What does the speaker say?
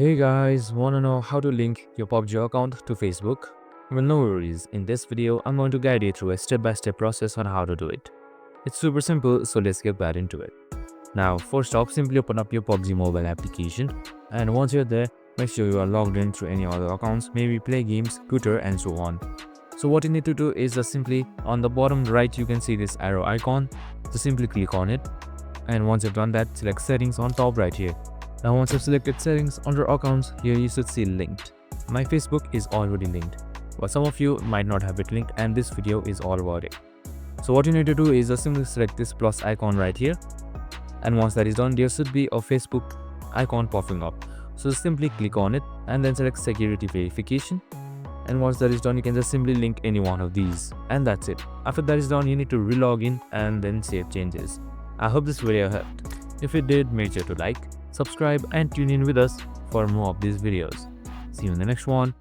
Hey guys, wanna know how to link your PUBG account to Facebook? Well, no worries. In this video, I'm going to guide you through a step-by-step process on how to do it. It's super simple, so let's get right into it. Now, first off, simply open up your PUBG mobile application, and once you're there, make sure you are logged in through any other accounts, maybe Play Games, Twitter, and so on. So what you need to do is just simply on the bottom right, you can see this arrow icon. So simply click on it, and once you've done that, select settings on top right here. Now once you've selected settings under accounts, here you should see linked. My Facebook is already linked, but some of you might not have it linked, and this video is all about it. So what you need to do is just simply select this plus icon right here, and once that is done, there should be a Facebook icon popping up. So simply click on it and then select security verification, and once that is done, you can just simply link any one of these, and that's it. After that is done, you need to re-log in and then save changes. I hope this video helped. If it did, make sure to like, subscribe, and tune in with us for more of these videos. See you in the next one.